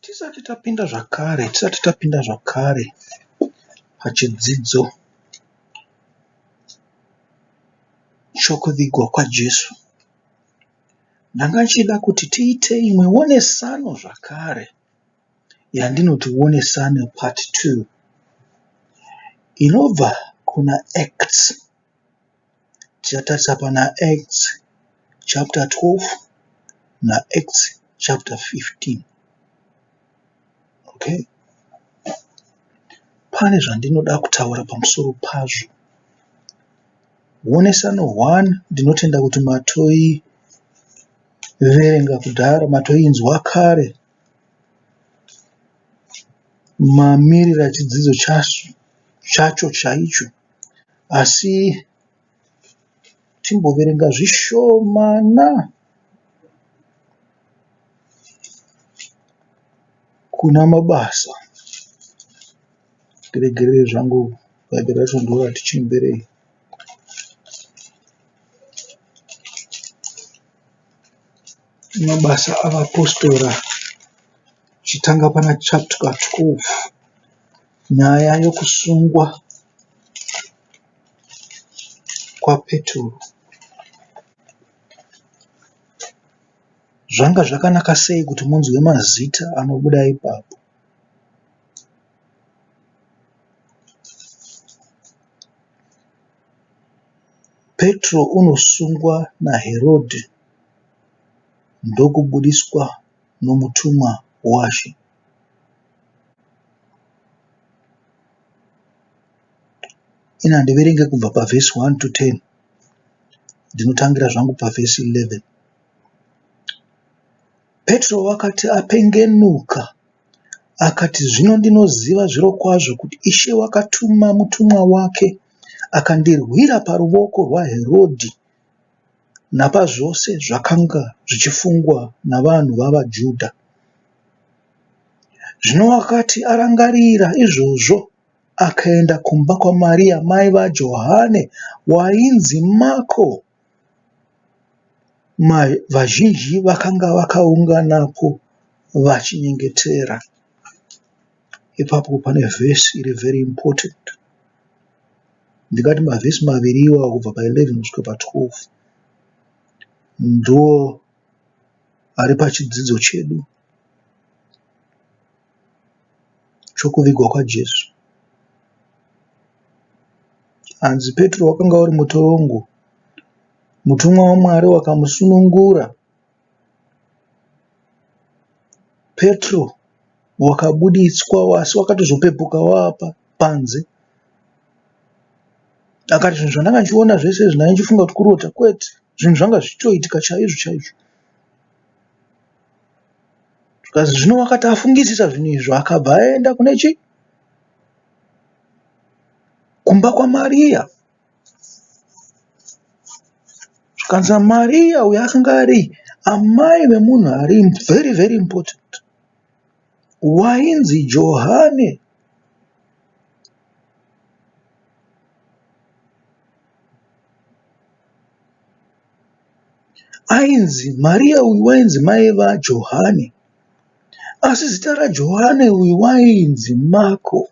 Tisati tapinda zvakare pachidzidzo chokuvigwa kwaJesu, ndanga ndichida kuti tiite imwe wonesano zvakare yandinoti wonesano part 2 inobva kuna Acts. Tichatarisa pana Acts chapter 12 naActs chapter 15. Okay. Pane zvandinoda kutaura pamusoro pazvo. Wonesano 1 ndinotenda kuti matoi verenga kudhara, matoi inzwa kare mamirira chidzidzo chacho chaicho, asi timboverenga zvishomana kuna Mabasa. Ndiregerere zvangu bhaibheri racho ndorati chimberei. Mabasa avapostora chitanga pana chapter 12, nyaya yokusungwa kwaPetro. Zvanga zvakanaka sei kuti munzwe mazita anobuda ipapo. Petro unosungwa naHerodhi ndokubudiswa nomutumwa waShe. Ina ndiverenge kubva pavhesi 1 to 10. Ndinotangira zvangu pavhesi 11. Petro wakati apengenuka akati, zvino ndinoziva zviro kwazvo kuti Ishe wakatuma mutumwa wake akandirwira paruoko rwaHerodhi napazvose zvakanga zvichifungwa navanhu vavaJudha. Zvino wakati arangarira izvozvo, akaenda kumba kwaMaria mai vaJohane wainzi Mako. Vazhinji vakanga vakaunganapo vachinyengetera. Ipapo pane vhesi iri very important. Ndikati mavhesi maviri iwawo kubva pa11 kusvika pa12 ndo ari pachidzidzo chedu chokuvigwa kwaJesu. Hanzi Petro wakanga uri mutorongo, mutumwa waMwari wakamusunungura. Petro wakabuditswa, asi wakatozopepuka wapa panze. Akati zvinhu zvandanga ndichiona zvese zvinenge ndichifunga kuti kurota, kwete, zvinhu zvanga zvichitoitika chaizvo chaizvo. Zvikazi zvino wakati afungisisa zvinhu izvo, akabva aenda kumba kwaMaria. Zvikanzi Maria uyu akanga ari amai vemunhu ari very very important wainzi Johane. Maria uyu wainzi mai vaJohane, asi zita raJohane uyu wainzi Mako.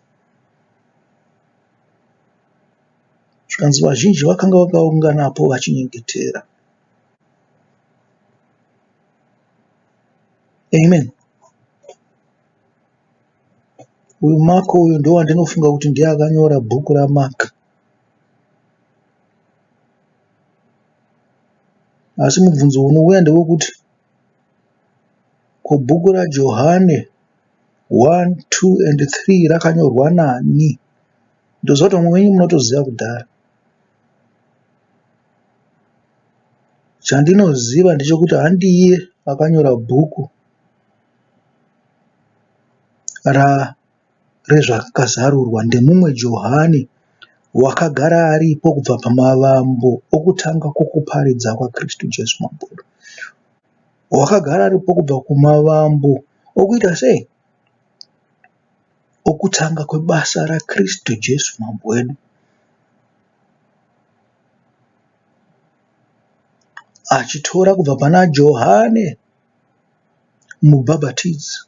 Zvikanzi vazhinji vakanga vakaunganapo vachinyengetera. Amen. Uyu Mako uyu ndo wandinofunga kuti ndiye akanyora bhuku raMark. Asi mubvunzo unouya ndewekuti kubhuku raJohane 1, 2 and 3 rakanyorwa nani? Ndoziva kuti mumwe wenyu munotoziva kudhara. Chandinoziva ndechekuti handiye akanyora bhuku rezvakazarurwa, ndemumwe Johane wakagara aripo kubva pamavambo okutanga kwokuparidza kwaKristu Jesu Maporo. Wakagara aripo kubva kumavambo okuita sei? Okutanga kwebasa raKristu Jesu mambo wedu. Achitora kubva pana Johane mubhabhatidzi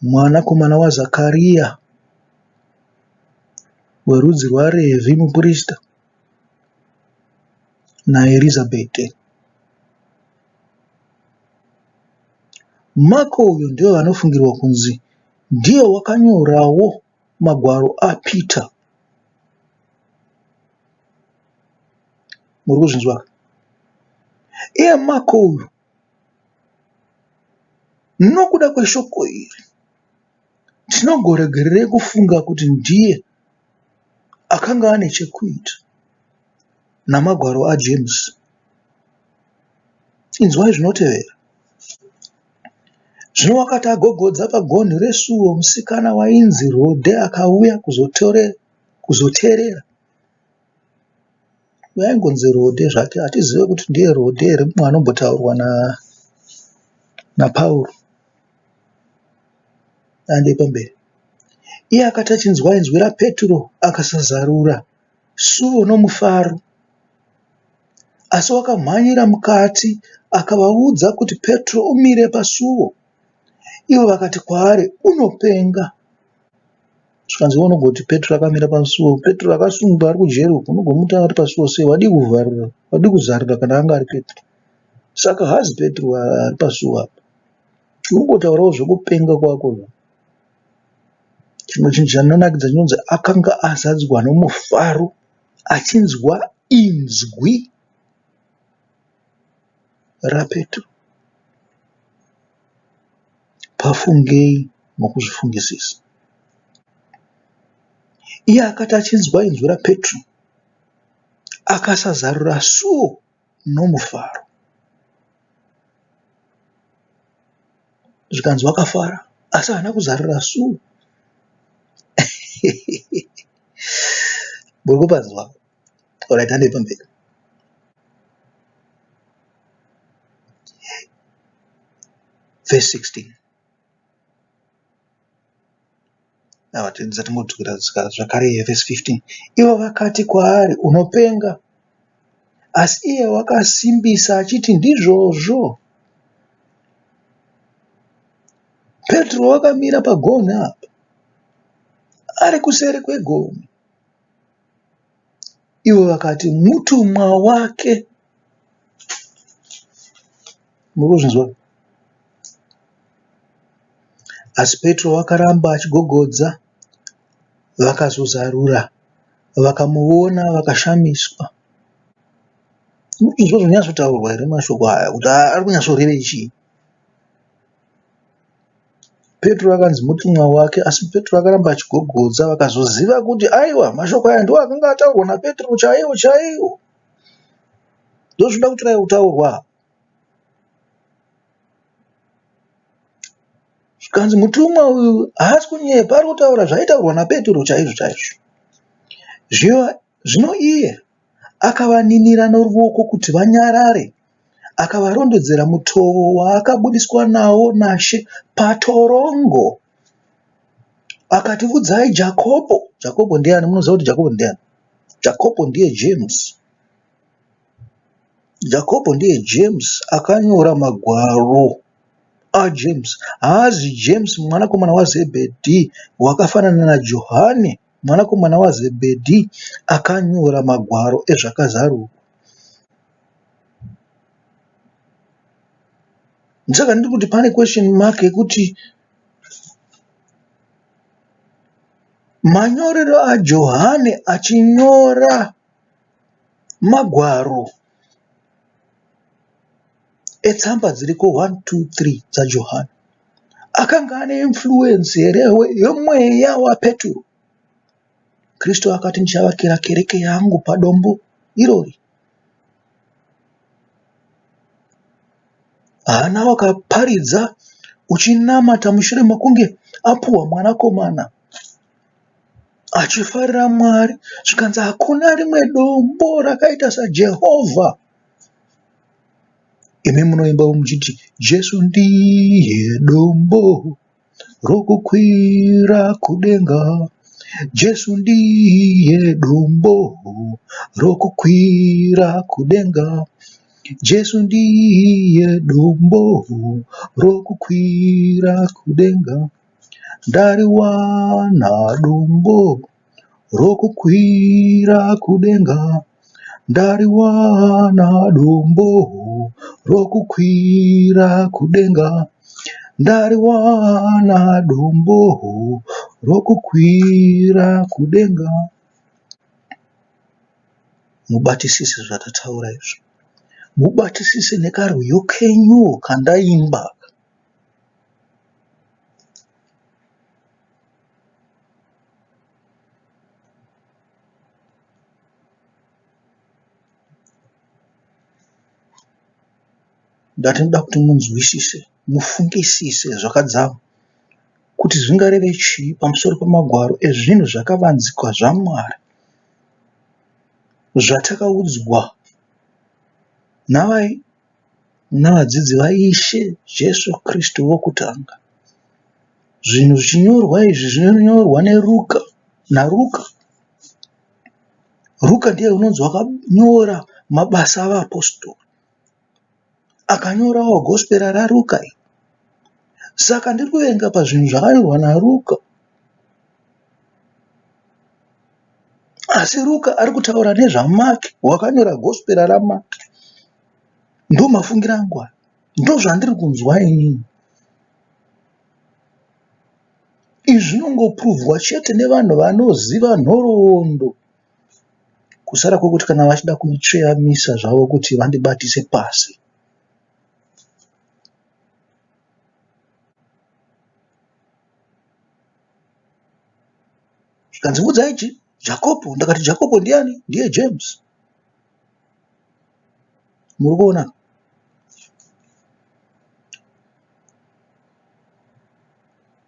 mwanakomana waZakaria werudzi rwaRevhi muprista naErizabheti. Mako uyu ndiye vanofungirwa kunzi ndiye wakanyorawo magwaro aPeter. Muri kuzvinzwa? Iye Mako uyu, nokuda kweshoko iri, tinogoregererei kufunga kuti ndiye akanga ane chekuita namagwaro aJames. Inzwai zvinotevera. Zvino wakati agogodza pagonhi resuo, musikana wainzi Rode akauya kuzoteerera. Yaingonzi Rode zvake, hatizive kuti ndiye Rode here mumwe anombotaurwa naPauro. Andei pamberi. Iye akati achinzwa inzwi raPetro akasazarura suo nomufaro, asi wakamhanyira mukati akavaudza kuti Petro umire pasuo. Ivo vakati kwaari, unopenga. Zvikanzi unogoti Petro akamira pasuo. Petro akasungwa ari kujeri uku, unogomuta ari pasuo sei? Wadi kuzarira kana anga ari Petro. Saka hazi Petro ari pasuo apa. Ungotaurawo zvekupenga kwako. Chimwe chinhu chanonakidza chinonzi akanga azadzwa nomufaro achinzwa inzwi raPetro. Pafungei nokuzvifungisisa. Iye akati achinzwa inzwi raPetro akasazarura suo nomufaro. Zvikanzi wakafara, asi haana kuzarura suo. Muri kupanzwa? Alright, handei pamberi. Verse 16. Tingodzokera zvakare verse 15. Ivo vakati kwaari, unopenga. Asi iye wakasimbisa achiti, ndizvozvo. Petro wakamira pagonhi apa, ari kuseri kwegomhi. Ivo vakati, mutumwa wake. Muri kuzvinzwa? Asi Petro wakaramba achigogodza. Vakazozarura, vakamuona, vakashamiswa. Izvo zvinonyatsotaurwa here mashoko aya kuti ari kunyatsorevei chii? Petro akanzi mutumwa wake, asi Petro akaramba achigogodza. Vakazoziva kuti aiwa, mashoko aya ndiwo akanga ataurwa naPetro chaiwo chaiwo. Ndozvinoda kuti kutaurwa. Zvikanzi mutumwa uyu haasi kunyepa, ari kutaura zvaitaurwa naPetro chaizvo chaizvo. Zvino iye akavaninira noruoko kuti vanyarare, akavarondedzera mutovo waakabudiswa nawo naShe patorongo. Akati, udzai Jakobho. Jakobho ndiani? Munoziva kuti Jakobho ndiani? Jakobho ndiye James. Jakobho ndiye James akanyora magwaro aJames. Haazi James mwanakomana waZebhedhi wakafanana naJohani mwanakomana waZebhedhi akanyora magwaro ezvakazarurwa. Saka ndiri kuti pane question mark yekuti manyorero aJohani achinyora magwaro etsamba dziriko 1, 2, 3 dzaJohani akanga ane influence here yomweya waPetro. Kristu akati, ndichavakira kereke yangu padombo irori. Hana wakaparidza uchinamata mushure makunge apuwa mwanakomana, achifarira Mwari. Zvikanzi hakuna rimwe dombo rakaita saJehovha. Imi munoimba muchiti, Jesu ndiye dombo rokukwira kudenga. Jesu ndiye dombo rokukwira kudenga. Jesu ndiye dombo rokukwira kudenga. ndariwana dombo rokukwira kudenga, ndariwana dombo rokukwira kudenga, ndariwana dombo rokukwira kudenga. Mubatisise zvatataura izvo, mubatisise nekarwiyo kenyu kandaimba. Ndatinoda kuti munzwisise, mufungisise zvakadzama kuti zvingareve chii pamusoro pamagwaro ezvinhu zvakavanzikwa zvaMwari zvatakaudzwa navadzidzi vaIshe Jesu Kristu vokutanga. Zvinhu zvichinyorwa izvi zvinonyorwa naRuka. Ruka ndiye unonzi wakanyora mabasa avaApostori, akanyorawo Gospera raRuka. Saka ndiri kuverenga pazvinhu zvakanyorwa naRuka, asi Ruka ari kutaura nezvaMaki wakanyora Gospera raMaki. Ndo mafungiro angu aya, ndo zvandiri kunzwa inini. Izvi zvinongopuruvhwa chete nevanhu vanoziva nhoroondo, kusara kwekuti kana vachida kuitsveyamisa zvavo kuti vandibatise pasi. Zvikanzibudzai Jacobo, ndakati Jacobo ndiani? Ndiye James. Muri kuona?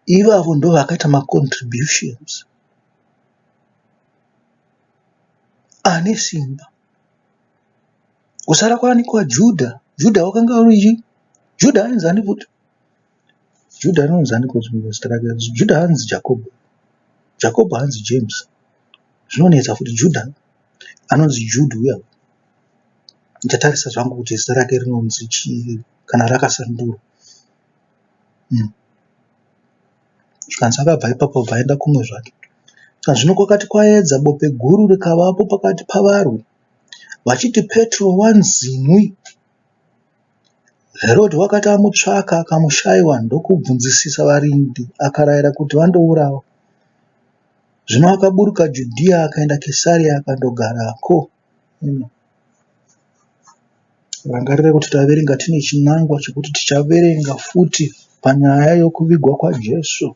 Ivavo ndo vakaita macontributions ane simba. Kusara kwanikwa Judha. Judha wakanga uri Judha ainzi ani futi? Judha anonzi ani kuti zita rake? Judha hanzi Jacobo. Jacobo hanzi James. Zvinonetsa futi Judha anonzi Jude uya. Ndichatarisa zvangu kuti zita rake rinonzi chii kana rakasandurwa. Zvikanzi akabva ipapo bvaenda kumwe zvake. Zvino kwakati kwaedza bope guru rikavapo pakati pavarwi, vachiti Petro wanzinwi. Herodhi wakati amutsvaka akamushayiwa, ndokubvunzisisa varindi, akarayira kuti vandourawa. Zvino akaburuka Judhea akaenda Kesaria akandogarako. Rangarire kuti taverenga tine chinangwa chekuti tichaverenga futi panyaya yokuvigwa kwaJesu,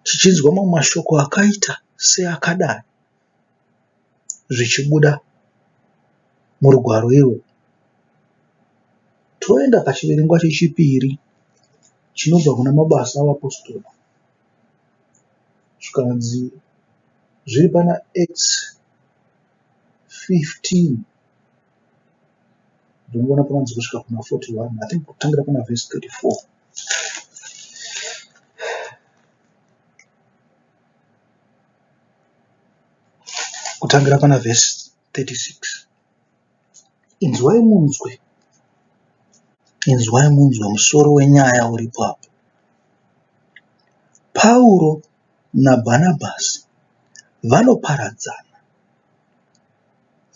tichinzwa mamwe mashoko akaita seakadai zvichibuda murugwaro irwo. Toenda pachiverengwa chechipiri chinobva kuna Mabasa avaApostori. Zvikanzi zviri pana Acts 15. Ndinoona panonzi kusvika kuna 41. I think kutangira pana verse 34. Kutangira pana verse 36. Inzwai munzwe musoro wenyaya uripo apo. Pauro naBhanabhasi vanoparadzana.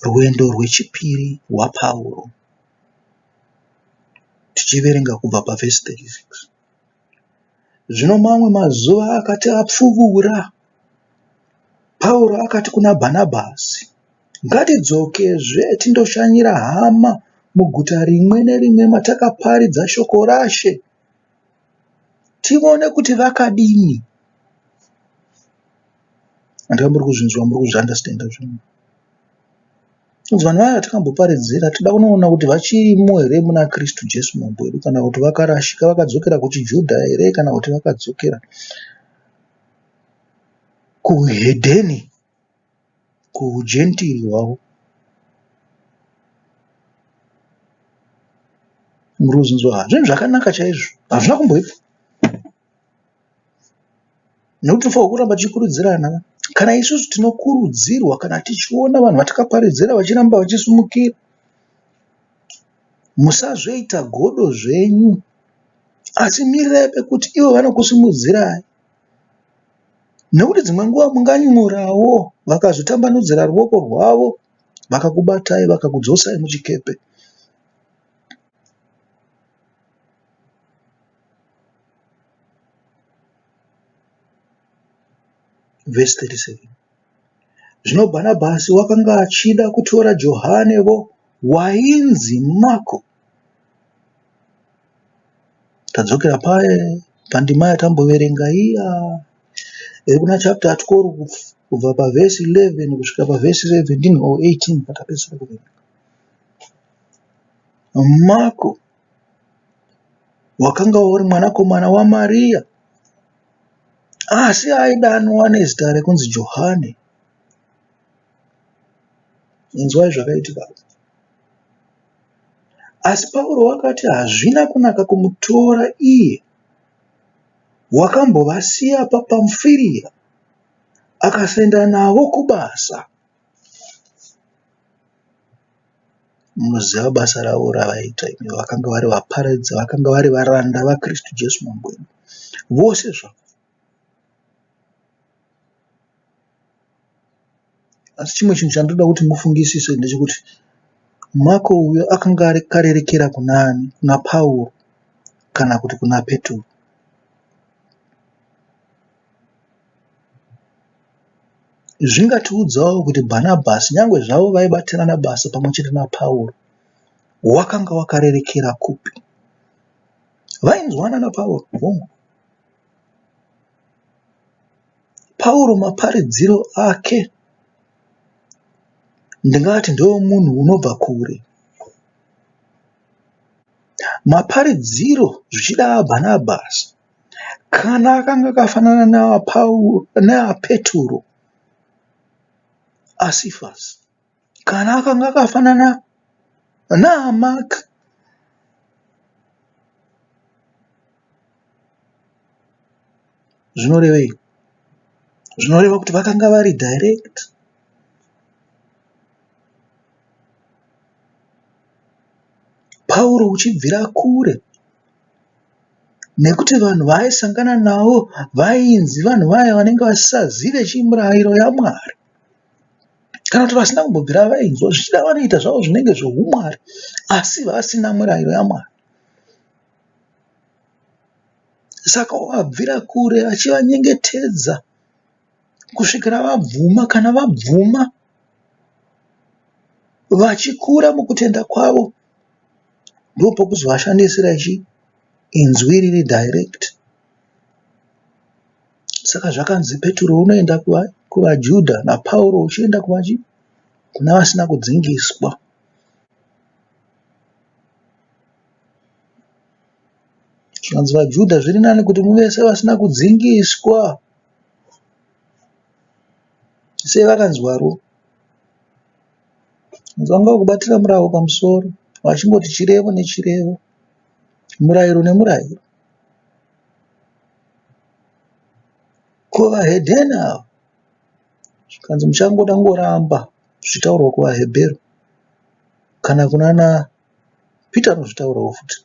Rwendo rwechipiri rwaPauro. Tichiverenga kubva pavhesi 36. Zvino mamwe mazuva akati apfuura, Pauro akati kuna Bhanabhasi, ngatidzokezve tindoshanyira hama muguta rimwe nerimwe matakaparidza shoko raShe, tione kuti vakadini. Andika muri kuzvinzwa, muri kuzviandastenda zvinhu. Vanhu vaya vatakamboparidzira toda kunoona kuti vachirimo here muna Kristu Jesu mambo wedu, kana kuti vakarashika vakadzokera kuchiJudha here, kana kuti vakadzokera kuhedheni, kuujentiri hwavo. Muri kuzvinzwa zvinhu zvakanaka chaizvo, hazvina kumboitwa. Nekuti tofanirwa kuramba tichikurudzirana. Kana isusu tinokurudzirwa, kana tichiona vanhu vatakaparidzira vachiramba vachisumukira, musazoita godo zvenyu asi mirirai pekuti ivo vanokusimudzirai, nekuti dzimwe nguva munganyurawo vakazotambanudzira ruoko rwavo vakakubatai vakakudzosai muchikepe. Verse 37. Zvino Bhanabhasi wakanga achida kutora Johanevo wainzi Mako. Tadzokera pandima yatamboverenga iya iri kuna chapter 12 kubva pavhesi 11 kusvika pavhesi 17 or 18 patapedzisira kuverenga. Mako wakanga uri mwanakomana waMaria, asi aidanwa nezita rekunzi Johane. Inzwai zvakaitika. Asi Pauro wakati hazvina kunaka kumutora iye, wakambovasiya paPamfiria akasaenda navo kuBasa. Munoziva basa ravo ravaita, vakanga vari vaparidzi, vakanga vari varanda vaKristu Jesu mangwena vose zvavo. Asi chimwe chinhu chandoda kuti mufungisise ndechekuti Mako uyo akanga akarerekera kunani? Kuna Pauro kana kuti kuna Petro? Zvingatiudzawo kuti Bhanabhasi nyangwe zvavo vaibatirana basa pamwe chete naPauro, wakanga wakarerekera kupi? Vainzwana naPauro hongu. Pauro maparidziro ake ndingati ndewo munhu unobva kure. Maparidziro zvichida Bhanabhasi kana akanga akafanana naPetro Asifasi, kana akanga akafanana naMaka. Zvinorevei? Zvinoreva kuti vakanga vari direct. Pauro uchibvira kure, nekuti vanhu vaaisangana navo vainzi vanhu vaya vanenge vasisazive chimurayiro yaMwari, kana kuti vasina kumbobvira vainzwa zvichida vanoita zvavo zvinenge zvoumwari, asi vasina murayiro yaMwari. Saka wabvira kure achivanyengetedza kusvikira vabvuma. Kana vabvuma vachikura mukutenda kwavo, ndopokuzovashandisira inzwi riri direct. Saka zvakanzi Petro unoenda kuvaJudha naPauro uchienda kuna vasina kudzingiswa. Zvanzi vaJudha zviri nani kuti muvese vasina kudzingiswa. Sei vakanzwaro? Zvanga kubatira muravo pamusoro, vachingoti chirevo nechirevo, murayiro nemurayiro. Ko vaHedheni ava zvikanzi muchangoda ngoramba zvichitaurwa kuvaHebheru, kana kuna naPita anozvitaurawo futi,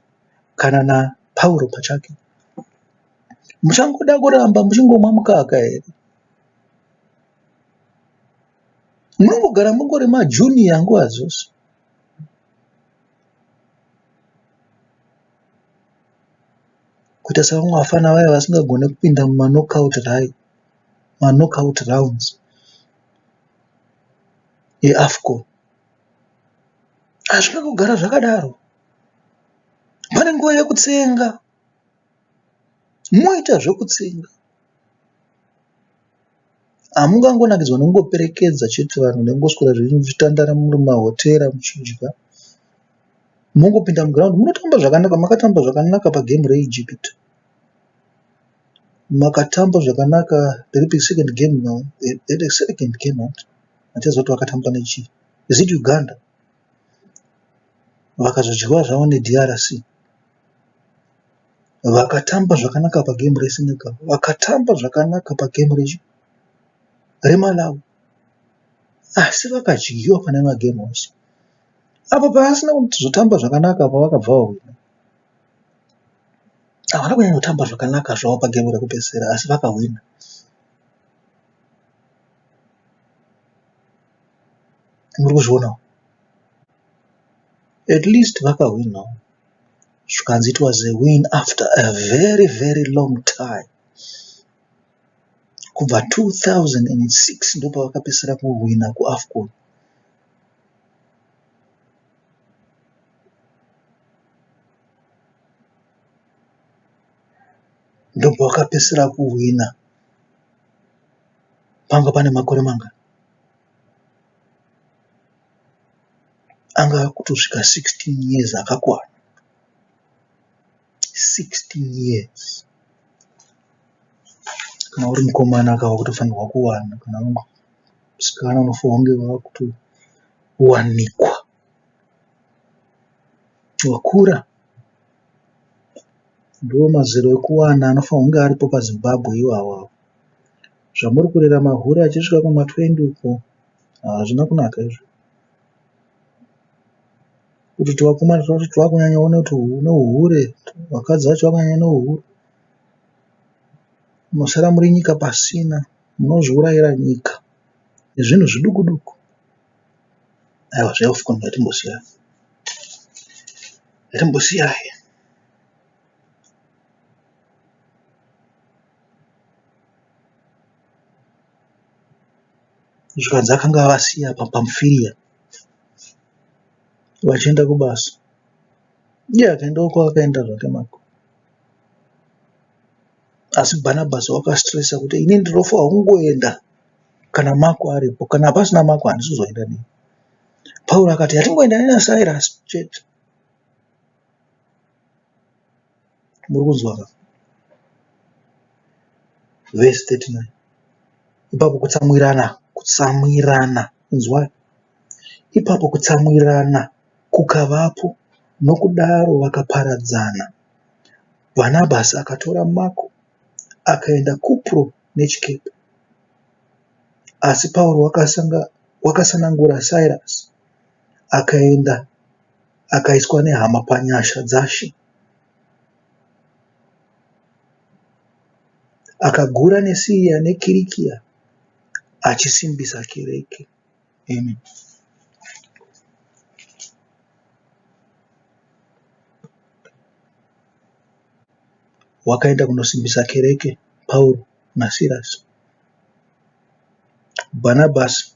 kana naPauro pachake, muchangoda kuramba muchingomwa mukaka here? Munongogara mungori majuniya nguva dzose. Kuita savamwe vafana vaya vasingagone kupinda mumaknockout rounds eAFCON. Hazvina kugara zvakadaro. Pane nguva yekutsenga, moita zvekutsenga. Hamungangonakidzwa nekungoperekedza chete vanhu nekungoswera zvichitandara muri mumahotera muchidya. Mungopinda muground munotamba zvakanaka. Makatamba zvakanaka pagame reIjipita, makatamba zvakanaka second game now. Second game out. Hatizoti vakatamba nechi. Is it Uganda? Vakazodyiwa zvavo neDRC. Vakatamba zvakanaka pagame reSenegal. Vakatamba zvakanaka pagame reMalawi. Asi vakadyiwa pane magame ose. Apo paasina kuzotamba zvakanaka apa vakabva wawina. havana kunyanya kutamba zvakanaka zvavo pagemu rekupedzisira, asi vakawina. Muri kuzvionawo? At least vakawinawo. Zvikanzi it was a win after a very, very long time. Kubva 2006 ndo pavakapedzisira kuwina kuAFCON. Ndo pavakapedzisira kuwina. Panga pane makore manga. Anga kutosvika 16 years akakwana. 16 years. Kana uri mukomana akava kutofanirwa kuwana, kana uri musikana unofanirwa kunge wava kutowanikwa. Wakura ndo mazero ekuwana anofanirwa kunge aripo paZimbabwe iwawa. Zvamuri kurera mahure achisvika kuma20 uko, hazvina kunaka izvo. Kuti tivakomana twakunyanya kuona kuti une uhure, vakadzi vacho vakanyanya neuhure. Musara muri nyika pasina, munozviurayira nyika nezvinhu zviduku duku. Aiwa, zveAFCON ngatimbosiyai. Zvikanzi akanga avasiya pamufiria vachienda kubasa. Iye akaendawo kwaakaenda zvake mako. Asi Bhanabhasi wakastresa kuti ini ndinofanirwa kungoenda kana mako aripo, kana pasina mako handisi kuzoenda neni. Pauro akati hatingoenda naSirasi chete. Muri kunzwa? Verse 39. Ipapo kutsamwirana, inzwai. Ipapo kutsamwirana kukavapo, nokudaro vakaparadzana. Bhanabhasi akatora Mako akaenda Kupro neChikamu, asi Pauro wakasanangura Sirasi akaenda akaiswa nehama panyasha dzaShe. Akagura neSiria neKirikia achisimbisa kereke. Amen. Wakaenda kunosimbisa kereke Pauro naSirasi. Bhanabhasi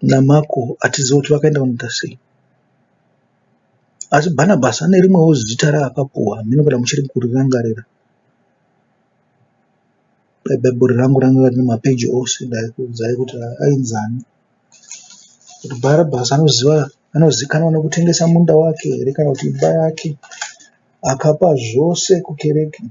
naMako hatizivi kuti vakaenda kunoita sei. Asi Bhanabhasi ane rimwewo zita raakapuwa. Mino kana muchiri kurirangarira, Bhaibheri rangu ranga rine mapeji ose, ndaikuudzai kuti ainzani. Kuti Bhanabhasi anozikanwa nekutengesa munda wake here kana kuti imba yake, akapa zvose kukereke.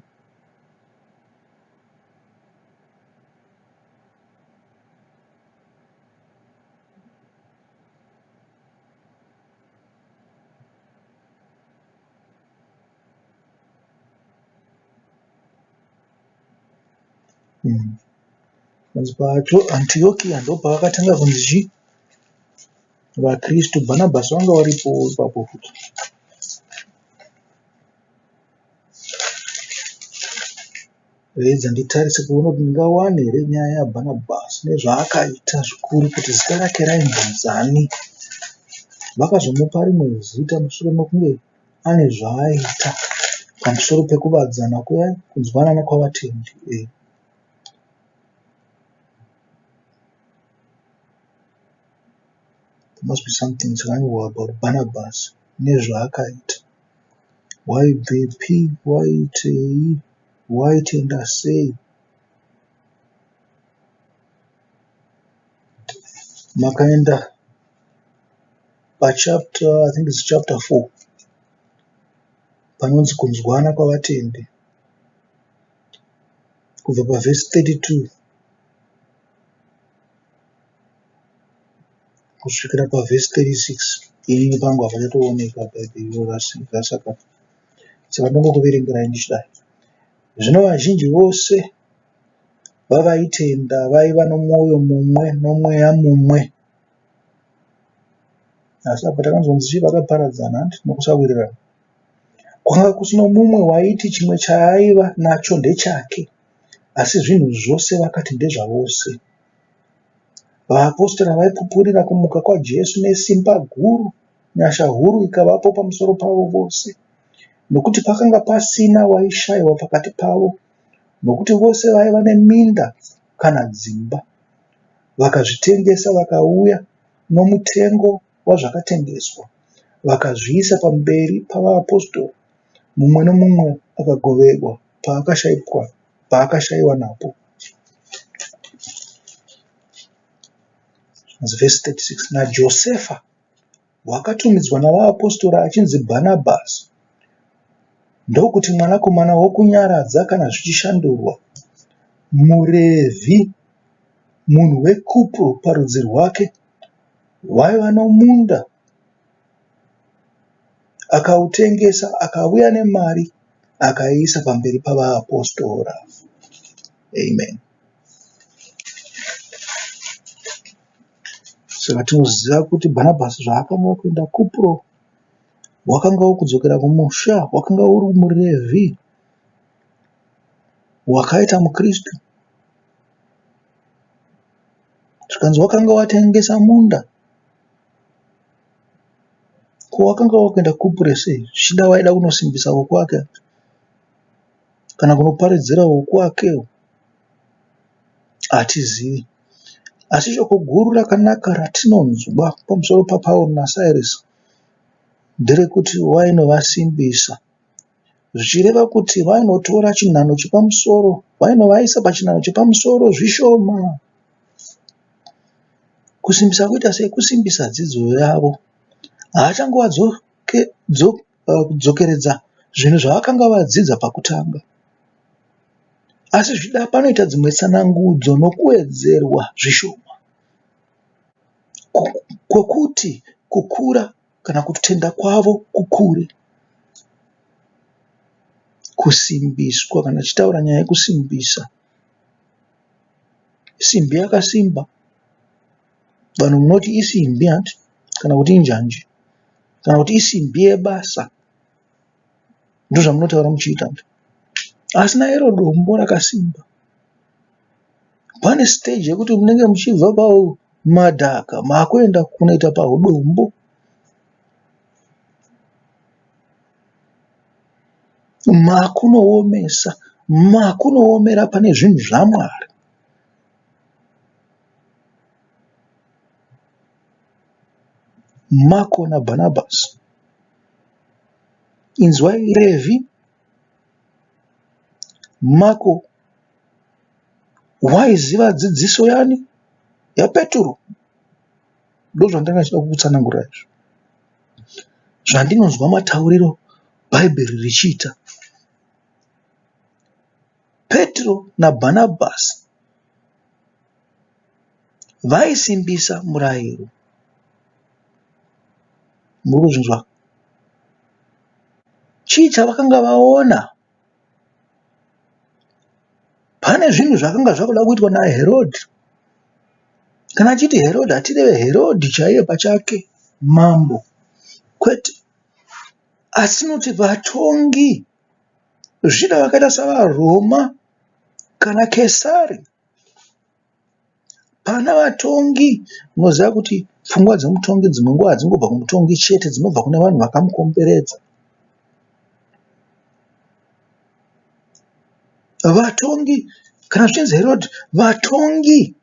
Antiokia ndo pavakatanga kunzi vaKristu. Bhanabhasi vanga varipo ipapo futi. Reidza nditarise kuona kuti ndingawane here nyaya yaBhanabhasi nezvaakaita zvikuru kuti zita rake rainzani. Vakazomupa rimwe zita mushure mekunge ane zvaaita pamusoro pekuvadzana kuya kunzwanana kwavatendi. There must be something unusual about Bhanabhasi nezvaakaita. Waibvepi, waitei, waitenda sei. Makaenda paChapter, I think it's Chapter 4, panonzi kunzwana kwavatendi, kubva paVerse 32 kusvikira paVerse 36. Ini pangu hapachatooneka Bhaibheri rasaka. Saka ndongokuverengerai ndichidai. Zvino vazhinji vose vavaitenda vaiva nomwoyo mumwe nomweya mumwe. asi apa takanzonzi vakaparadzana nokusawirirana. Kwanga kusina mumwe waiti chimwe chaaiva nacho ndechake, asi zvinhu zvose vakati ndezvavose. Vaaposteri vaipupurira kumuka kwaJesu nesimba guru, nyasha huru ikavapo pamusoro pavo vose, nokuti pakanga pasina waishayiwa pakati pavo, nokuti vose vaiva neminda kana dzimba. Vakazvitengesa vakauya nomutengo wazvakatengeswa, vakazviisa pamberi pavaaposteri, mumwe nomumwe akagoverwa paakashayiwa napo. Verse 36. NaJosefa wakatumidzwa navaaposteri achinzi Bhanabhasi, ndokuti mwanakomana wokunyaradza kana zvichishandurwa, muRevhi, munhu weKupro parudzi rwake, waiva nomunda akautengesa, akauya nemari akaiisa pamberi pavaaposteri. Amen. Saka tinoziva kuti Bhanabhasi zvaakanga kuenda Kupro, wakanga wokudzokera kumusha, wakanga uri muRevhi wakaita muKristu. Tikanzi wakanga watengesa munda, ko wakanga wakuenda Kupro sei? Shida waida kunosimbisa wokwake kana kunoparidzira wokwake? Hatizivi. Asi shoko guru rakanaka ratinonzwa pamusoro paPauro naSirasi nderekuti wainovasimbisa, zvichireva kuti vainotora chinhano chepamusoro, vainovaisa pachinhano chepamusoro zvishoma. Kusimbisa kuita sei? Kusimbisa dzidzo yavo. Haachangovadzokeredza zvinhu zvavakanga vadzidza pakutanga, asi zvida panoita dzimwe tsanangudzo nokuwedzerwa zvishoma, kwokuti kukura kana kutenda kwavo kukure. Kusimbiswa, kana chitaura nyaya yekusimbisa, simbi yakasimba, vanhu munoti isimbi handi, kana kuti injanji, kana kuti isimbi yebasa, ndozvamunotaura muchiita. Asina iro dombo rakasimba. Pane stage yekuti munenge muchibva pamadhaka makuenda kunoita padombo. Makunoomesa, makunoomera pane zvinhu zvaMwari. Mako naBhanabhasi. Inzwai Revhi. Mako waiziva dzidziso yani yaPetro. Ndozvandanga chida kukutsanangura izvo. Zvandinonzwa matauriro Bhaibheri richiita. Petro naBhanabhasi vaisimbisa murayiro. Muri kuzvinzwa? Chii chavakanga vaona? Pane zvinhu zvakanga zvakuda kuitwa naHerodhi. Kana achiti Herodhi, hatireve Herodhi chaiye pachake mambo, kwete, asi noti vatongi, zvida vakaita savaRoma kana Kesari. Pana vatongi, unoziva kuti pfungwa dzemutongi dzimwe nguva hadzingobva kumutongi chete, dzinobva kune vanhu vakamukomberedza. Vatongi, kana zvichinzi Herodhi, vatongi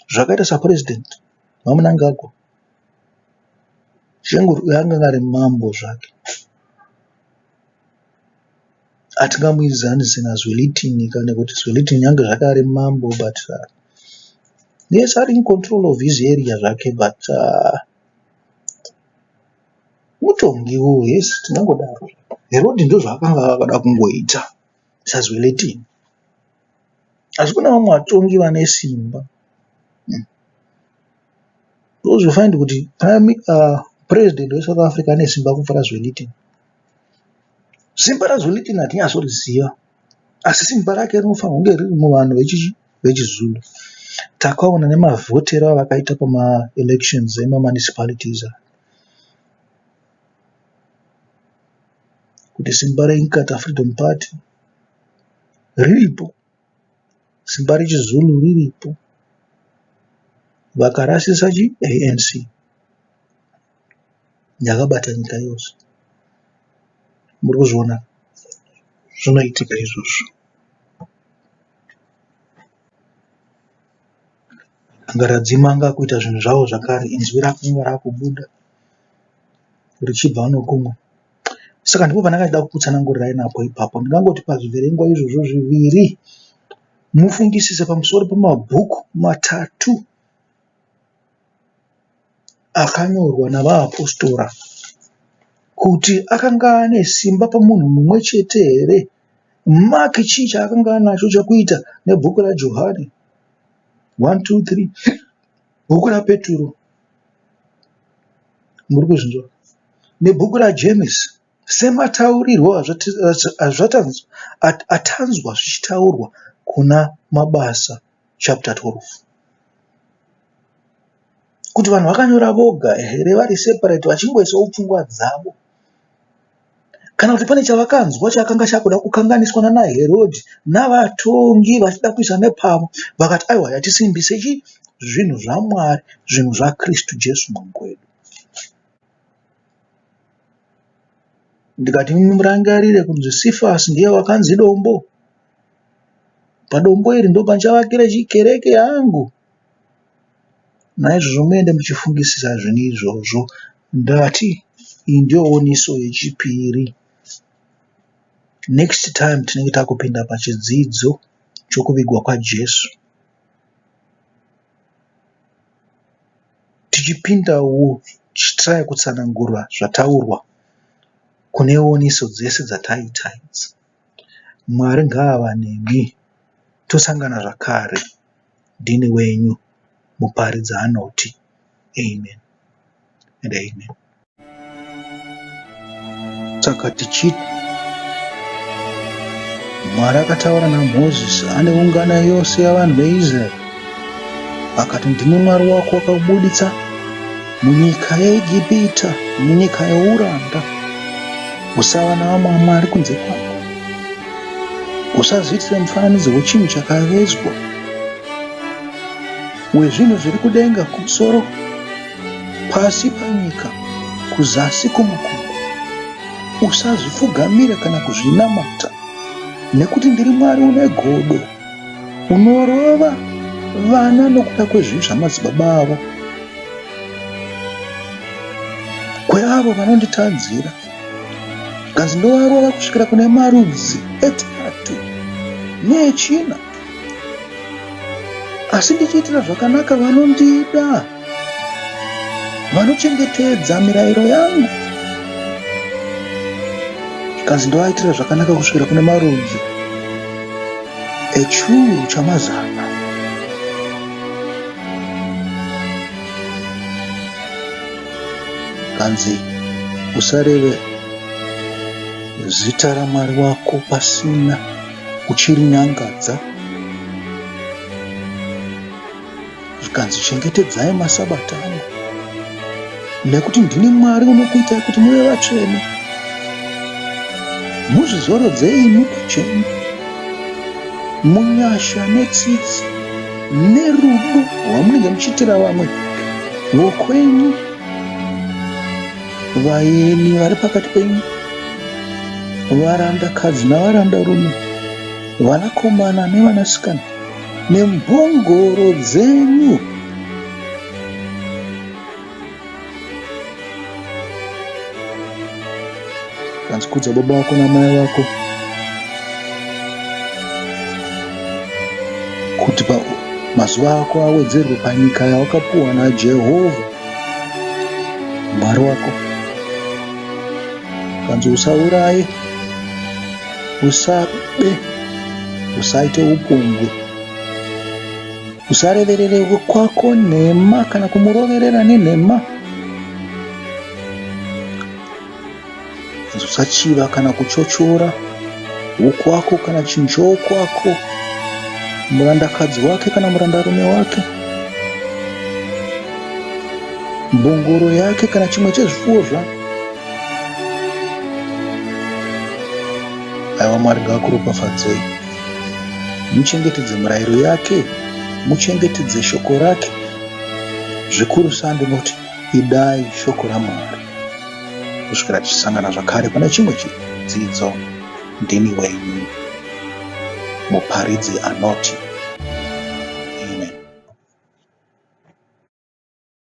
zvakaita sapurezidendi vaMunangagwa, yanga ari mambo zvake. Hatingamuizanise naZwelithini, kana kuti Zwelithini yange zvake ari mambo, but yes, ari in control of his area zvake, but mutongiwo, yes, tinangodaro. Herodhi ndo zvakanga vakada kungoita saZwelithini. Asi kuna vamwe vatongi vane simba. Uzofind kuti president weSouth Africa ane simba kupfuura Zwelithini. Simba raZwelithini hatinyasoriziva, asi simba rake rinofanira kunge riri muvanhu vechiZulu. Takaona nemavhotero avakaita pama-elections ema-municipalities. kuti simba reInkatha Freedom Party riripo, simba rechiZulu riripo, vakarasisa ANC yakabata nyika yose. Muri kuzviona zvinoitika izvozvo. Ngaradzimanga kuita zvinhu zvavo zvakare, inzwi rakumwe rakubuda richibva nokumwe. Saka ndipo pandakada kukutsanangurira napo ipapo. Ndingangoti pazviverengwa izvozvo zviviri mufungisise pamusoro pemabhuku matatu akanyorwa navaApostora, kuti akanga ane simba pamunhu mumwe chete here. Maki chii chaakanga anacho chekuita nebhuku raJohani 1, 2, 3, bhuku raPetro, muri kuzvinzwa, nebhuku raJemesi, semataurirwo atanzwa zvichitaurwa kuna Mabasa chapter 12. Kuti vanhu vakanyora voga here vari separate vachingoisawo pfungwa dzavo, kana kuti pane chavakanzwa chakanga chakuda kukanganiswa naHerodhi navatongi vachida kuisa nepamo, vakati aiwa yatisimbise zvinhu zvaMwari, zvinhu zvaKristu Jesu Mwambo wedu. Ndikati murangarire kunzi Sifasi ndiye wakanzi dombo. Padombo iri ndo panchavakira chikereke yangu. Naizvozvo muende muchifungisisa zvinhu izvozvo. Ndati iyi ndiyo oniso yechipiri. Next time tinenge takupinda pachidzidzo chokuvigwa kwaJesu, tichipindawo tichitrai kutsanangura zvataurwa kune oniso dzese dzataita idzi. Mwari ngaava nemi. Tosangana zvakare. Ndini wenyu Muparidzi anoti amen and amen. Saka tichiti Mwari akataura naMozisi ane ungano yose yavanhu veIsraeri, akati ndini Mwari wako wakakubuditsa munyika yeIjipita, munyika yeuranda. Usava navamwe vamwari kunze kwako. Usazviitire mufananidzo wechinhu chakavezwa, wezvinhu zviri kudenga kumusoro, pasi panyika, kuzasi kumukungu. Usazvipfugamira kana kuzvinamata, nekuti ndiri Mwari une godo, unorova vana nokuda kwezvivi zvamadzibaba avo, kweavo vanonditadzira. Kanzi ndovarova kusvikira kune marudzi etatu neechina. Asi ndichiitira zvakanaka vanondida, vanochengetedza mirayiro yangu. Kanzi ndovaitira zvakanaka kusvikira kune marudzi echiuru chamazana. Kanzi usareve zita raMwari wako pasina uchirinyangadza. Zvikanzi chengetedzai masabata angu, nekuti ndini Mwari unokuitai kuti muve vatsvene. Muzvizorodzei mupachenyu, munyasha netsitsi nerudo rwamunenge muchiitira vamwe vokwenyu, vaeni vari pakati penyu, varandakadzi navarandarume, vanakomana nevanasikana, nembongoro dzenyu. Kanzi kudza baba vako namai vako, kuti mazuva ako awedzerwe panyika yawakapiwa naJehovha Mwari wako. Kanzi usauraye, usabe, usaite upombwe, usareverere kwako nhema kana kumuroverera nenhema. Kanzi usachiva kana kuchochora wokwako kana chinjowo kwako, murandakadzi wake kana murandarume wake, mbongoro yake kana chimwe chezvifuwo zvake. Aiwa Mwari ngaakuropafadzei. Muchengetedze mirayiro yake, muchengetedze shoko rake. Zvikuru sei ndinoti idai shoko raMwari. Kusvikira tichisangana zvakare pane chimwe chidzidzo, ndini wenyu Muparidzi anoti